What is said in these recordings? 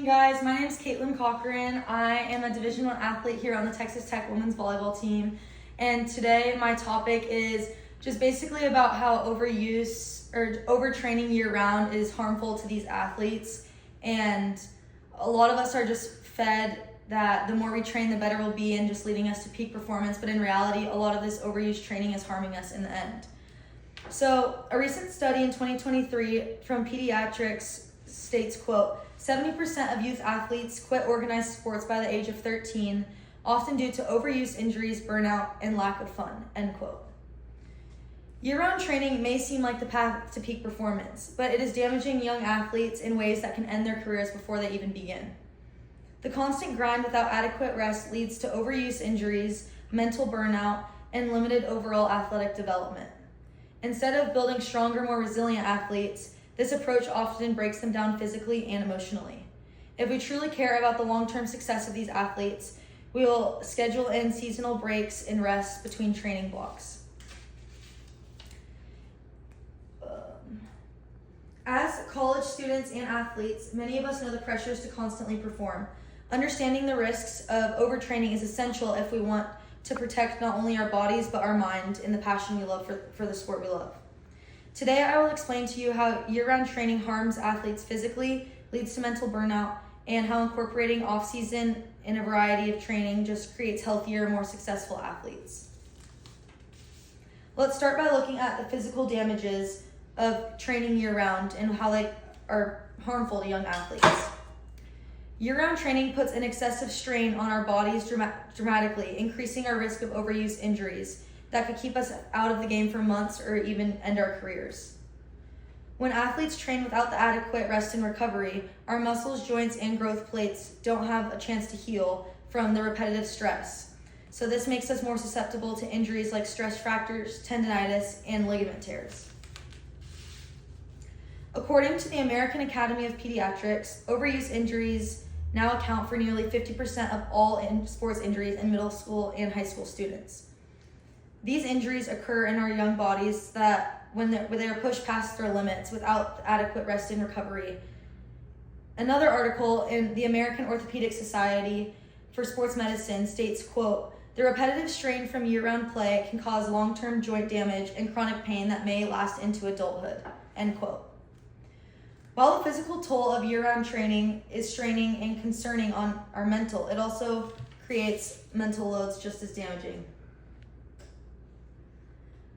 guys, my name is Caitlin Cochran. I am a Division I athlete here on the Texas Tech women's volleyball team, and today my topic is just basically about how overuse or overtraining year-round is harmful to these athletes. And a lot of us are just fed that the more we train, the better we'll be, and just leading us to peak performance. But in reality, a lot of this overuse training is harming us in the end. So a recent study in 2023 from Pediatrics states, quote, 70% of youth athletes quit organized sports by the age of 13, often due to overuse, injuries, burnout, and lack of fun, end quote. Year-round training may seem like the path to peak performance, but it is damaging young athletes in ways that can end their careers before they even begin. The constant grind without adequate rest leads to overuse, injuries, mental burnout, and limited overall athletic development. Instead of building stronger, more resilient athletes, this approach often breaks them down physically and emotionally. If we truly care about the long-term success of these athletes, we will schedule in seasonal breaks and rest between training blocks. As college students and athletes, many of us know the pressures to constantly perform. Understanding the risks of overtraining is essential if we want to protect not only our bodies but our mind and the passion we love for the sport we love. Today I will explain to you how year-round training harms athletes physically, leads to mental burnout, and how incorporating off-season in a variety of training just creates healthier, more successful athletes. Let's start by looking at the physical damages of training year-round and how they are harmful to young athletes. Year-round training puts an excessive strain on our bodies dramatically, increasing our risk of overuse injuries that could keep us out of the game for months or even end our careers. When athletes train without the adequate rest and recovery, our muscles, joints, and growth plates don't have a chance to heal from the repetitive stress. So this makes us more susceptible to injuries like stress fractures, tendonitis, and ligament tears. According to the American Academy of Pediatrics, overuse injuries now account for nearly 50% of all sports injuries in middle school and high school students. These injuries occur in our young bodies that when they are pushed past their limits without adequate rest and recovery. Another article in the American Orthopedic Society for Sports Medicine states, quote, the repetitive strain from year-round play can cause long-term joint damage and chronic pain that may last into adulthood, end quote. While the physical toll of year-round training is straining and concerning on our mental, it also creates mental loads just as damaging.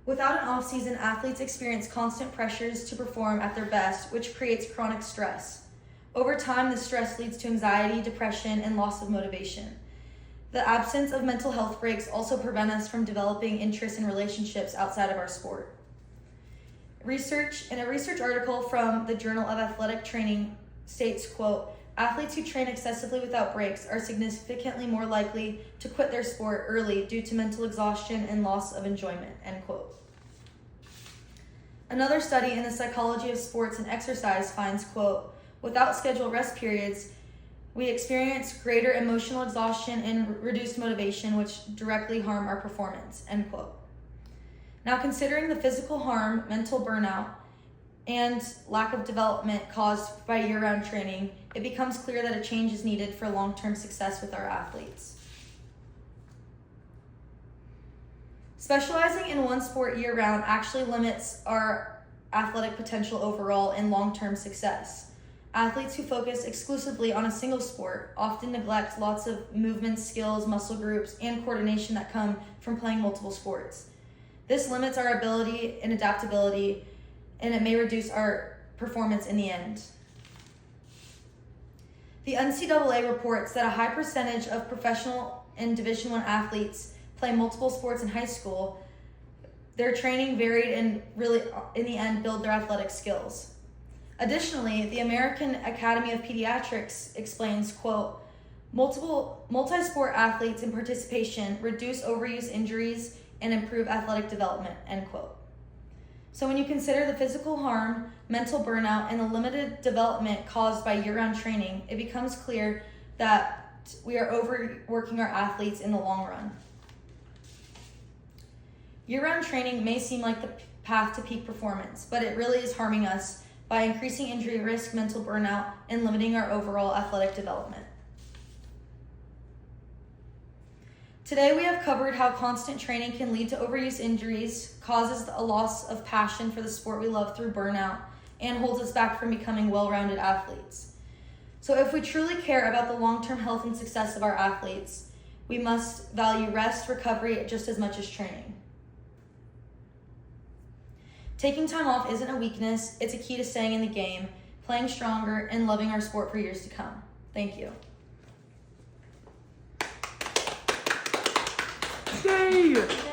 Without an off-season, athletes experience constant pressures to perform at their best, which creates chronic stress. Over time, this stress leads to anxiety, depression, and loss of motivation. The absence of mental health breaks also prevent us from developing interests and relationships outside of our sport. In a research article from the Journal of Athletic Training states, quote, athletes who train excessively without breaks are significantly more likely to quit their sport early due to mental exhaustion and loss of enjoyment, end quote. Another study in the psychology of sports and exercise finds, quote, without scheduled rest periods, we experience greater emotional exhaustion and reduced motivation, which directly harm our performance, end quote. Now, considering the physical harm, mental burnout, and lack of development caused by year-round training, it becomes clear that a change is needed for long-term success with our athletes. Specializing in one sport year-round actually limits our athletic potential overall and long-term success. Athletes who focus exclusively on a single sport often neglect lots of movement, skills, muscle groups, and coordination that come from playing multiple sports. This limits our ability and adaptability, and it may reduce our performance in the end. The NCAA reports that a high percentage of professional and Division I athletes play multiple sports in high school. Their training varied and really, in the end, build their athletic skills. Additionally, the American Academy of Pediatrics explains, quote, multi-sport athletes in participation reduce overuse injuries and improve athletic development, end quote. So when you consider the physical harm, mental burnout, and the limited development caused by year-round training, it becomes clear that we are overworking our athletes in the long run. Year-round training may seem like the path to peak performance, but it really is harming us by increasing injury risk, mental burnout, and limiting our overall athletic development. Today we have covered how constant training can lead to overuse injuries, causes a loss of passion for the sport we love through burnout, and holds us back from becoming well-rounded athletes. So if we truly care about the long-term health and success of our athletes, we must value rest, recovery just as much as training. Taking time off isn't a weakness, it's a key to staying in the game, playing stronger, and loving our sport for years to come. Thank you. Yay!